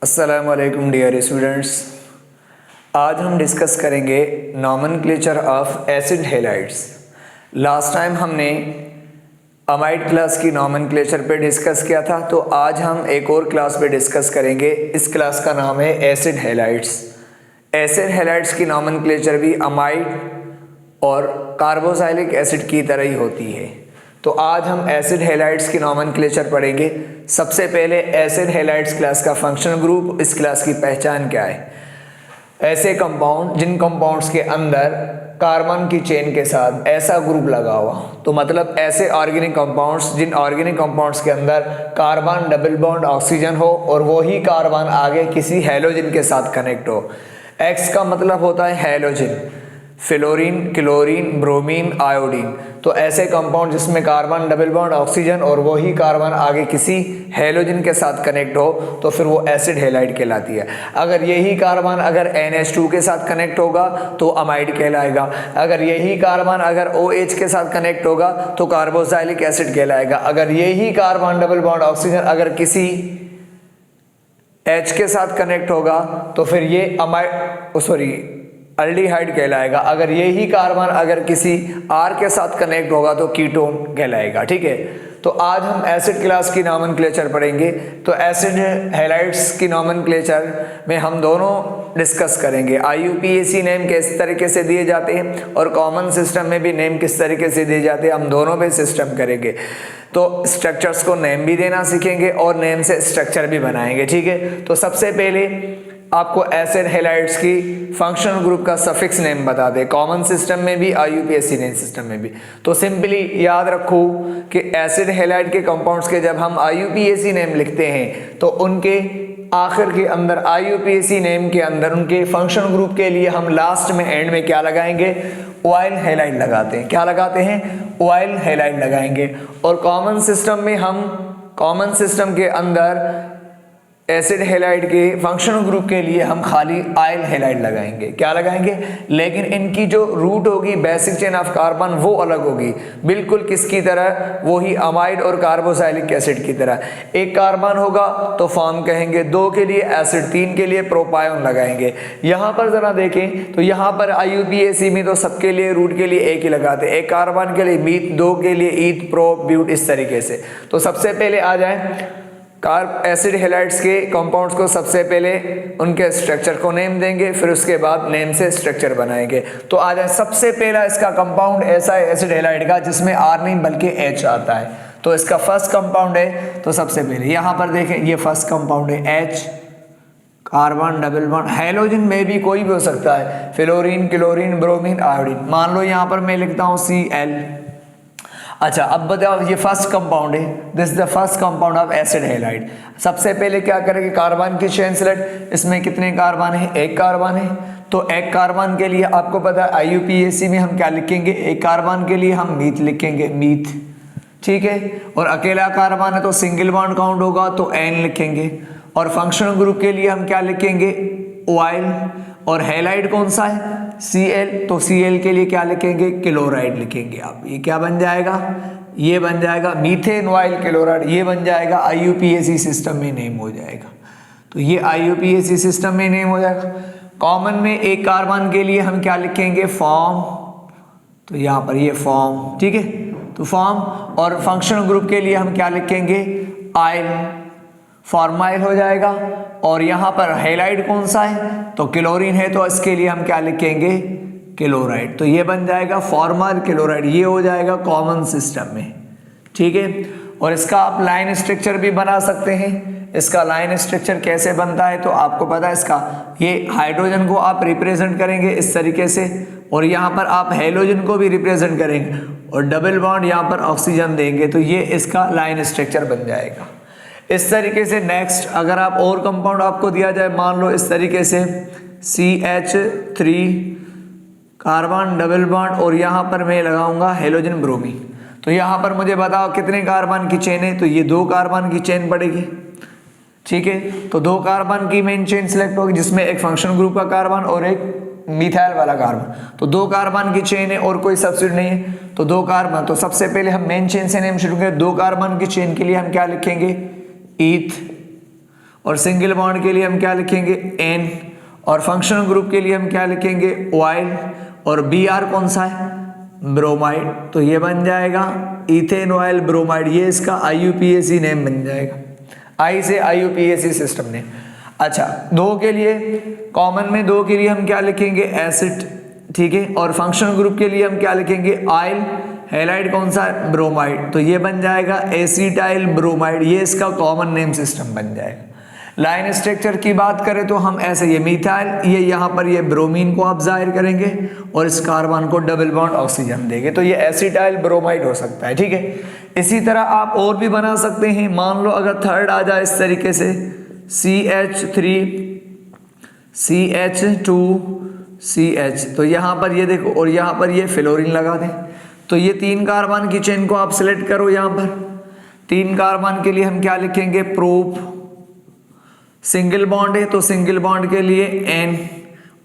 अस्सलामुअलैकुम dear students. आज हम डिस्कस करेंगे nomenclature of acid halides. Last time हमने अमाइड क्लास की नॉमेनक्लेचर पे डिस्कस किया था, तो आज हम एक और क्लास पे डिस्कस करेंगे। इस क्लास का नाम है एसिड हैलाइड्स। एसिड हैलाइड्स की नॉमेनक्लेचर भी अमाइड और कार्बोक्सिलिक एसिड की तरह ही होती है। तो आज हम एसिड हैलाइड्स की नॉमेनक्लेचर पढ़ेंगे। सबसे पहले एसिड हैलाइड्स क्लास का फंक्शनल ग्रुप, इस क्लास की पहचान क्या है। ऐसे कंपाउंड जिन कंपाउंड्स के अंदर कार्बन की चेन के साथ ऐसा ग्रुप लगा हुआ, तो मतलब ऐसे ऑर्गेनिक कंपाउंड्स जिन ऑर्गेनिक कंपाउंड्स के अंदर कार्बन डबल बॉन्ड ऑक्सीजन हो और वही कार्बन आगे किसी हैलोजन के साथ कनेक्ट हो। एक्स का मतलब होता है halogen, fluorine, chlorine, bromine, iodine. तो ऐसे कंपाउंड जिसमें कार्बन डबल बॉन्ड ऑक्सीजन और वही कार्बन आगे किसी हैलोजन के साथ कनेक्ट हो, तो फिर वो एसिड हैलाइड कहलाती है। अगर यही कार्बन अगर NH2 के साथ कनेक्ट होगा तो अमाइड कहलाएगा। अगर यही कार्बन अगर OH के साथ कनेक्ट होगा तो कार्बोक्सिलिक एसिड कहलाएगा। अगर यही कार्बन डबल बॉन्ड ऑक्सीजन अगर किसी H के साथ कनेक्ट होगा तो फिर ये अल्डिहाइड कहलाएगा। अगर यही कार्बन अगर किसी R के साथ कनेक्ट होगा तो कीटोन कहलाएगा। ठीक है, तो आज हम एसिड क्लास की नॉमेनक्लेचर पढ़ेंगे। तो एसिड हैलाइड्स की नॉमेनक्लेचर में हम दोनों डिस्कस करेंगे। IUPAC नेम किस तरीके से दिए जाते हैं और कॉमन सिस्टम में भी नेम किस तरीके से दिए जाते हैं, हम दोनों पे सिस्टम करेंगे। तो स्ट्रक्चर्स को नेम भी देना सीखेंगे और नेम से स्ट्रक्चर भी बनाएंगे। ठीक है, तो सबसे पहले आपको एसिड हैलाइड्स की फंक्शनल ग्रुप का सफिक्स नेम बता दे, कॉमन सिस्टम में भी IUPAC नेम सिस्टम में भी। तो सिंपली याद रखो कि एसिड हैलाइड के कंपाउंड्स के जब हम IUPAC नेम लिखते हैं तो उनके आखिर के अंदर IUPAC नेम के अंदर उनके फंक्शनल ग्रुप के लिए हम लास्ट में एंड में क्या लगाएंगे, ऑयल हैलाइड लगाते हैं। क्या लगाते हैं, ऑयल हैलाइड लगाएंगे। और कॉमन सिस्टम में हम कॉमन सिस्टम के अंदर एसिड हैलाइड के फंक्शनल ग्रुप के लिए हम खाली आयल हैलाइड लगाएंगे। क्या लगाएंगे, लेकिन इनकी जो रूट होगी बेसिक चेन ऑफ कार्बन वो अलग होगी, बिल्कुल किसकी तरह, वही अमाइड और कार्बोक्सिलिक एसिड की तरह। एक कार्बन होगा तो फॉर्म कहेंगे, 2 के लिए एसिड, 3 के लिए प्रोपायोन लगाएंगे। यहाँ पर जरा देखें तो यहाँ पर IUPAC में तो सबके लिए रूट के लिए एक ही लगाते हैं। एक कार्बन के लिए मीथ, 2 के लिए ईथ, प्रो, ब्यूट, इस तरीके से। तो सबसे पहले आ जाए एसिड हैलाइड्स के कंपाउंड्स को, सबसे पहले उनके स्ट्रक्चर को नेम देंगे, फिर उसके बाद नेम से स्ट्रक्चर बनाएंगे। तो आ जाए सबसे पहला इसका कंपाउंड ऐसा है एसिड हैलाइड का जिसमें R नहीं बल्कि H आता है। तो इसका फर्स्ट कंपाउंड है, तो सबसे पहले यहाँ पर देखें ये फर्स्ट कंपाउंड है H, carbon double bond, halogen में भी कोई भी हो सकता है, फ्लोरीन, क्लोरीन, ब्रोमीन, आयोडीन। मान लो यहाँ पर मैं लिखता हूँ Cl। अच्छा, अब बताओ ये फर्स्ट कंपाउंड है, this is the first compound of acid halide. सबसे पहले क्या करेंगे, कार्बन की चेन सेलेक्ट। इसमें कितने कार्बन है, एक कार्बन है। तो एक कार्बन के लिए आपको पता है IUPAC में हम क्या लिखेंगे, एक कार्बन के लिए हम मीथ लिखेंगे, मीथ। ठीक है, और अकेला कार्बन है तो सिंगल बॉन्ड काउंट होगा तो N लिखेंगे। और फंक्शनल ग्रुप के लिए हम क्या लिखेंगे, ऑयल। और हैलाइड कौन सा है, Cl, तो Cl के लिए क्या लिखेंगे, क्लोराइड लिखेंगे आप। ये क्या बन जाएगा, ये बन जाएगा मीथेन ऑयल क्लोराइड, ये बन जाएगा IUPAC सिस्टम में नेम हो जाएगा। तो ये IUPAC सिस्टम में नेम हो जाएगा। कॉमन में एक कार्बन के लिए हम क्या लिखेंगे, फॉर्म। तो यहाँ पर ये फॉर्म, ठीक है, तो फॉर्म। और फंक्शनल ग्रुप के लिए हम क्या लिखेंगे, आयल, फॉर्माइल हो जाएगा। और यहाँ पर हैलाइड कौन सा है, तो क्लोरीन है, तो इसके लिए हम क्या लिखेंगे, क्लोराइड। तो ये बन जाएगा फॉर्माइल क्लोराइड, ये हो जाएगा कॉमन सिस्टम में। ठीक है, और इसका आप लाइन स्ट्रक्चर भी बना सकते हैं। इसका लाइन स्ट्रक्चर कैसे बनता है तो आपको पता है, इसका ये हाइड्रोजन को आप रिप्रेजेंट करेंगे इस तरीके से, और यहाँ पर आप हैलोजन को भी रिप्रेजेंट करेंगे और डबल बॉन्ड यहाँ पर ऑक्सीजन देंगे, तो ये इसका लाइन स्ट्रक्चर बन जाएगा इस तरीके से। नेक्स्ट अगर आप और कंपाउंड आपको दिया जाए, मान लो इस तरीके से CH3 कार्बन डबल बॉन्ड और यहाँ पर मैं लगाऊंगा हैलोजन ब्रोमीन। तो यहाँ पर मुझे बताओ कितने कार्बन की चेन है, तो ये 2 कार्बन की चेन पड़ेगी। ठीक है, तो 2 कार्बन की मेन चेन सिलेक्ट होगी जिसमें एक फंक्शनल ग्रुप का कार्बन और एक मिथाइल वाला कार्बन। तो 2 कार्बन की चेन है और कोई सब्स्टिट्यूट नहीं है, तो 2 कार्बन। तो सबसे पहले हम मेन चेन से नेम शुरू करें। 2 कार्बन की चेन के लिए हम क्या लिखेंगे, ईथ। और सिंगल बॉन्ड के लिए हम क्या लिखेंगे N, और फंक्शनल ग्रुप के लिए हम क्या लिखेंगे ऑयल, और Br कौन सा है ब्रोमाइड। तो ये बन जाएगा इथेन ऑयल ब्रोमाइड, ये इसका IUPAC नेम बन जाएगा, I से IUPAC सिस्टम नेम। अच्छा, दो के लिए कॉमन में, दो के लिए हम क्या लिखेंगे एसिड, ठीक है, और फंक्शनल ग्रुप के लिए हम क्या लिखेंगे ऑयल, हैलाइड कौन सा है ब्रोमाइड, तो ये बन जाएगा एसिटाइल ब्रोमाइड, ये इसका कॉमन नेम सिस्टम बन जाएगा। लाइन स्ट्रक्चर की बात करें तो हम ऐसे, ये मिथाइल, ये यहाँ पर ये ब्रोमीन को आप जाहिर करेंगे और इस कार्बन को डबल बॉन्ड ऑक्सीजन देंगे, तो ये एसिटाइल ब्रोमाइड हो सकता है, ठीक है। इसी तरह आप और भी बना सकते हैं, मान लो अगर थर्ड आ जाए इस तरीके से CH3 CH2CH, तो यहाँ पर ये देखो, और यहाँ पर ये फ्लोरीन लगा दें, तो ये 3 कार्बन की चेन को आप सिलेक्ट करो। यहाँ पर 3 कार्बन के लिए हम क्या लिखेंगे प्रोप, सिंगल बॉन्ड है तो सिंगल बॉन्ड के लिए N,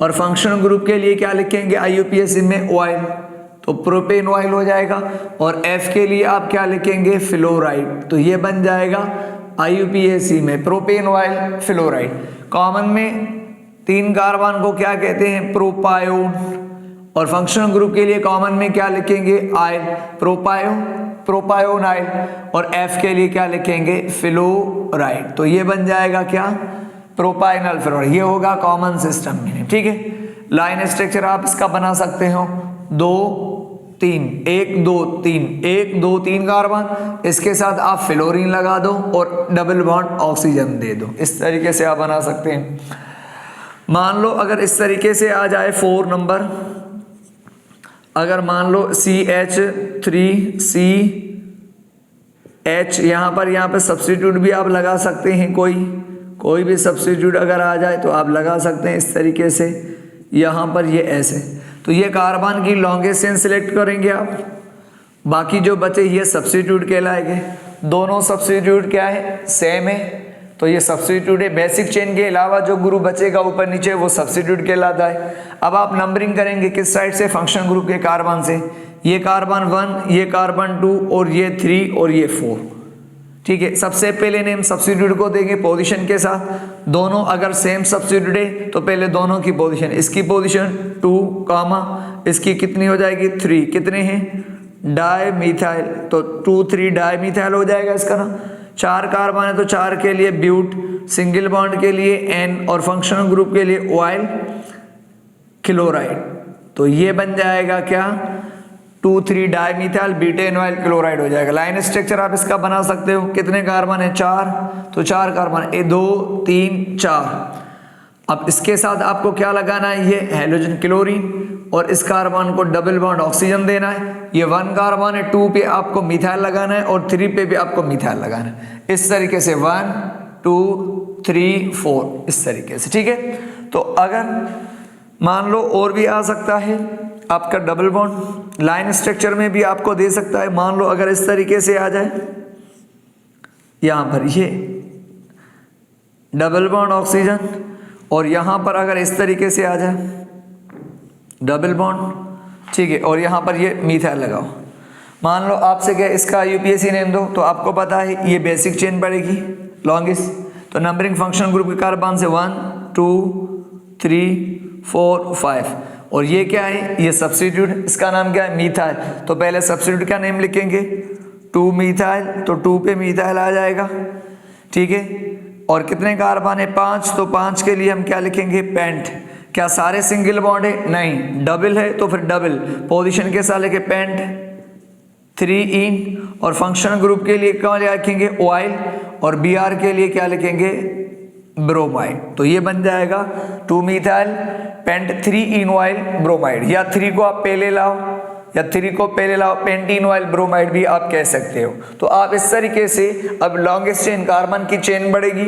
और फंक्शनल ग्रुप के लिए क्या लिखेंगे IUPAC में ऑयल, तो प्रोपेन ऑयल हो जाएगा, और F के लिए आप क्या लिखेंगे फ्लोराइड, तो ये बन जाएगा IUPAC में प्रोपेन ऑयल फ्लोराइड। कॉमन में 3 कार्बन को क्या कहते हैं प्रोपायोन, और फंक्शनल ग्रुप के लिए कॉमन में क्या लिखेंगे आयल, प्रोपायोन आयल, और F के लिए क्या लिखेंगे फ्लोराइड, तो ये बन जाएगा क्या प्रोपाइनल फ्लोराइड, ये होगा कॉमन सिस्टम में, ठीक है। लाइन स्ट्रक्चर आप इसका बना सकते हो 2 3 1 2 3 1 2 3 कार्बन, इसके साथ आप फ्लोरीन लगा दो और डबल बॉन्ड ऑक्सीजन दे दो, इस तरीके से आप बना सकते हैं। मान लो अगर इस तरीके से आ जाए 4 नंबर, अगर मान लो CH3CH, यहाँ पर सब्स्टिट्यूट भी आप लगा सकते हैं, कोई भी सब्स्टिट्यूट अगर आ जाए तो आप लगा सकते हैं इस तरीके से। यहाँ पर ये ऐसे, तो ये कार्बन की लॉन्गेस्ट चेन सिलेक्ट करेंगे आप, बाकी जो बचे ये सब्स्टिट्यूट कहलाएंगे। दोनों सब्स्टिट्यूट क्या है सेम है, तो ये सब्स्टिट्यूट है। बेसिक चेन के अलावा जो ग्रुप बचेगा ऊपर नीचे वो सब्स्टिट्यूट कहलाता है। अब आप नंबरिंग करेंगे किस साइड से, फंक्शनल ग्रुप के कार्बन से, ये कार्बन 1, ये कार्बन 2, और ये 3 और ये 4, ठीक है। सबसे पहले नेम सब्स्टिट्यूट को देंगे पोजीशन के साथ, दोनों अगर सेम सब्स्टिट्यूट है तो पहले दोनों की पोजीशन, इसकी पोजीशन 2, इसकी कितनी हो जाएगी 3, कितने हैं डाई मिथाइल, तो 2 3 डाई मिथाइल हो जाएगा इसका ना। 4 कार्बन है तो 4 के लिए ब्यूट, सिंगल बॉन्ड के लिए N, और फंक्शनल ग्रुप के लिए ऑयल क्लोराइड, तो ये बन जाएगा क्या 2 3 di methyl beaten oil chloride हो जाएगा। लाइन स्ट्रक्चर आप इसका बना सकते हो, कितने कार्बन है 4, तो 4 कार्बन 2 3 4। अब इसके साथ आपको क्या लगाना है, ये हेलोजन क्लोरीन, और इस कार्बन को डबल बॉन्ड ऑक्सीजन देना है। ये 1 कार्बन है, 2 पे आपको मिथाइल लगाना है और 3 पे भी आपको मिथाइल लगाना है, इस तरीके से 1 2 3 4 इस तरीके से, ठीक है। तो अगर मान लो और भी आ सकता है आपका डबल बॉन्ड, लाइन स्ट्रक्चर में भी आपको दे सकता है। मान लो अगर इस तरीके से आ जाए, यहां पर ये डबल बॉन्ड ऑक्सीजन, और यहां पर अगर इस तरीके से आ जाए डबल बॉन्ड, ठीक है, और यहां पर ये मिथाइल लगाओ। मान लो आपसे क्या इसका IUPAC नेम दो, तो आपको पता है ये बेसिक चेन पड़ेगी लॉन्गेस्ट, तो नंबरिंग फंक्शनल ग्रुप के कार्बन से 1 2 3 4 5, और ये क्या है ये सब्स्टिट्यूट, इसका नाम क्या है मिथाइल, तो पहले सब्स्टिट्यूट का नेम लिखेंगे 2 मिथाइल, तो 2 पे मिथाइल आ जाएगा, ठीक है। और कितने कार्बन है 5, तो 5 के लिए हम क्या लिखेंगे पेंट। क्या सारे सिंगल बॉन्ड है, नहीं, डबल है तो फिर डबल पोजीशन के साथ लेके पेंट 3 इन, और फंक्शनल ग्रुप के लिए क्या लिखेंगे ऑयल, और Br के लिए क्या लिखेंगे ब्रोमाइड, तो ये बन जाएगा 2 methyl paint 3 in oil bromide, या 3 को आप पहले लाओ या 3 को पहले लाओ, पेंटीन ऑयल ब्रोमाइड भी आप कह सकते हो। तो आप इस तरीके से अब लॉन्गेस्ट चेन कार्बन की चेन बढ़ेगी,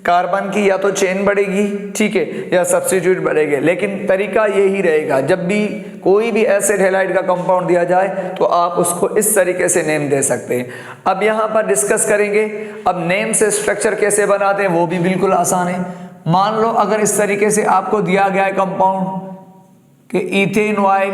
कार्बन की या तो चेन बढ़ेगी, ठीक है, या सब्स्टिट्यूट बढ़ेंगे, लेकिन तरीका यही रहेगा। जब भी कोई भी एसिड हैलाइड का कंपाउंड दिया जाए तो आप उसको इस तरीके से नेम दे सकते हैं। अब यहाँ पर डिस्कस करेंगे अब नेम से स्ट्रक्चर कैसे बनाते हैं, वो भी बिल्कुल आसान है। मान लो अगर इस तरीके से आपको दिया गया है कंपाउंड कि ethane oil,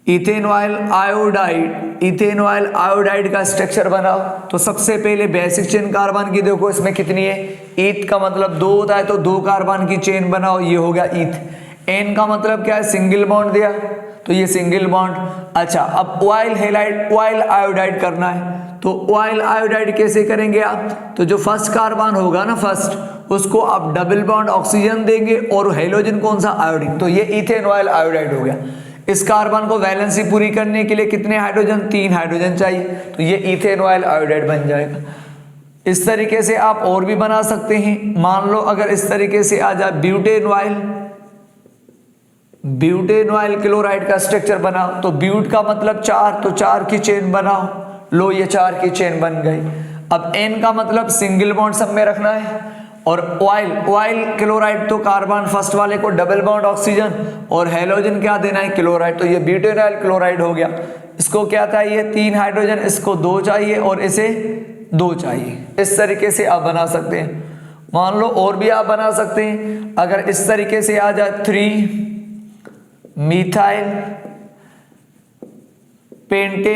ethanoyl iodide, ethanoyl iodide का स्ट्रक्चर बनाओ। तो सबसे पहले बेसिक चेन कार्बन की देखो इसमें कितनी है, ईथ का मतलब 2 होता है तो 2 कार्बन की चेन बनाओ, ये हो गया ईथ। एन का मतलब क्या है, सिंगल बॉन्ड दिया तो ये सिंगल बॉन्ड। अच्छा अब ऑयल हैलाइड, ऑयल आयोडाइड करना है, तो ऑयल आयोडाइड कैसे करेंगे आप, तो जो फर्स्ट कार्बन होगा ना फर्स्ट, उसको आप डबल बॉन्ड ऑक्सीजन देंगे और हेलोजन कौन सा, आयोडीन, तो ये इथेनॉइल आयोडाइड हो गया। इस कार्बन को वैलेंसी पूरी करने के लिए कितने हाइड्रोजन, 3 हाइड्रोजन चाहिए, तो ये इथेनॉइल आयोडाइड बन जाएगा। इस तरीके से आप और भी बना सकते हैं। मान लो अगर इस तरीके से आ जाए ब्यूटेनॉइल, ब्यूटेनॉइल क्लोराइड का स्ट्रक्चर बनाओ, तो ब्यूट का मतलब 4, तो 4 की चेन बनाओ, लो ये 4 की चेन बन गई। अब एन का मतलब सिंगल बॉन्ड सब में रखना है, और ऑयल, ऑयल क्लोराइड तो कार्बन फर्स्ट वाले को डबल बॉन्ड ऑक्सीजन और हेलोजन क्या देना है, क्लोराइड, तो ये ब्यूटेनॉइल क्लोराइड हो गया। इसको क्या चाहिए, 3 हाइड्रोजन, इसको 2 चाहिए और इसे 2 चाहिए। इस तरीके से आप बना सकते हैं। मान लो और भी आप बना सकते हैं, अगर इस तरीके से आ जाए 3 methyl pentane,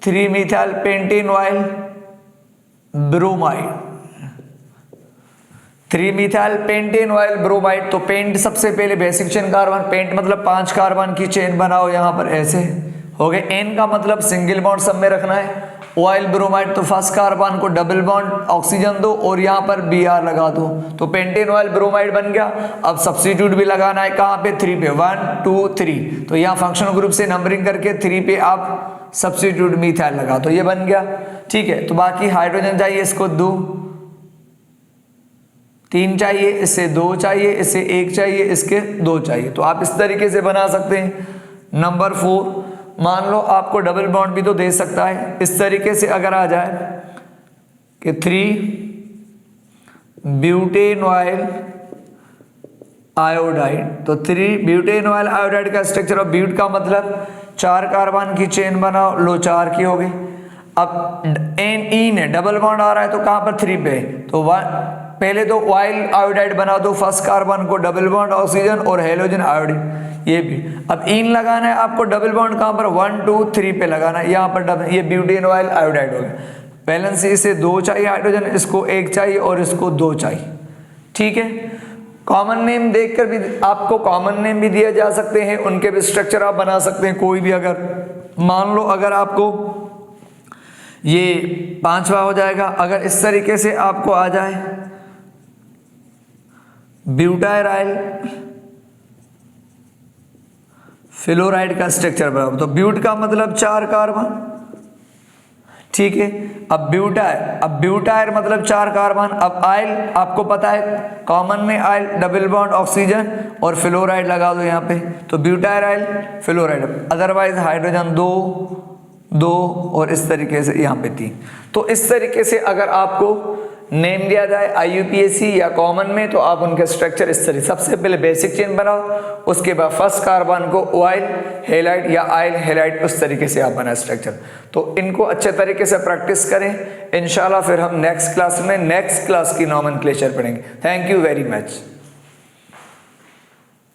3 methyl pentanoyl bromide, 3 methyl pentanoyl bromide. तो पेंट सबसे पहले बेसिक चेन कार्बन, पेंट मतलब 5 कार्बन की चेन बनाओ, यहां पर ऐसे हो गए। एन का मतलब सिंगल बॉन्ड सब में रखना है। ऑयल ब्रोमाइड तो फर्स्ट कार्बन को डबल बॉन्ड ऑक्सीजन दो और यहाँ पर Br लगा दो, तो पेंटेनॉइल ब्रोमाइड बन गया। अब सब्स्टिट्यूट भी लगाना है, कहाँ पे, 3 पे, 1 2 3, तो यहाँ फंक्शनल ग्रुप से नंबरिंग करके 3 पे आप सब्स्टिट्यूट मिथाइल लगा, तो ये बन गया। ठीक है, तो बाकी हाइड्रोजन चाहिए, इसको 2, 3 चाहिए, इससे 2 चाहिए, इससे 1 चाहिए, इसके 2 चाहिए, तो आप इस तरीके से बना सकते हैं। नंबर 4, मान लो आपको डबल बॉन्ड भी तो दे सकता है। इस तरीके से अगर आ जाए कि 3 ब्यूटेनॉइल आयोडाइड, तो 3 ब्यूटेनॉइल आयोडाइड का स्ट्रक्चर, ऑफ ब्यूट का मतलब 4 कार्बन की चेन बनाओ, लो 4 की हो गई। अब एन ईन है, डबल बॉन्ड आ रहा है तो कहां पर, 3 पे, तो पहले तो ऑयल आयोडाइड बना दो, फर्स्ट कार्बन को डबल बॉन्ड ऑक्सीजन और हेलोजन आयोडीन, ये भी। अब इन लगाना है आपको, डबल बॉन्ड कहां पर, 1 2 3 पे लगाना है, यहां पर डबल, ये ब्यूटेनॉइल आयोडाइड हो गया। वैलेंसी से 2 चाहिए हाइड्रोजन, इसको 1 चाहिए और इसको 2 चाहिए। ठीक है, कॉमन नेम देखकर भी आपको कॉमन नेम भी दिए जा सकते हैं, उनके भी स्ट्रक्चर आप बना सकते हैं कोई भी। अगर मान लो अगर आपको ये 5वां हो जाएगा, अगर इस तरीके से आपको आ जाए ब्यूटाइराइल फ्लोराइड का स्ट्रक्चर बनाओ, तो ब्यूट का मतलब 4 कार्बन, ठीक है। अब ब्यूटायर मतलब 4 कार्बन। अब आयल आपको पता है कॉमन में आयल डबल बॉन्ड ऑक्सीजन और फ्लोराइड लगा दो यहाँ पे, तो ब्यूटायर आयल फ्लोराइड, अदरवाइज हाइड्रोजन 2 और इस तरीके से यहाँ पे 3। तो इस तरीके से अगर आपको नेम दिया जाए IUPAC या कॉमन में, तो आप उनके स्ट्रक्चर इस तरह, सबसे पहले बेसिक चेन बनाओ, उसके बाद फर्स्ट कार्बन को ऑयल हेलाइड या आयल हेलाइड, उस तरीके से आप बनाए स्ट्रक्चर। तो इनको अच्छे तरीके से प्रैक्टिस करें, इंशाल्लाह फिर हम नेक्स्ट क्लास में नेक्स्ट क्लास की नॉमेनक्लेचर पढ़ेंगे। Thank you very much.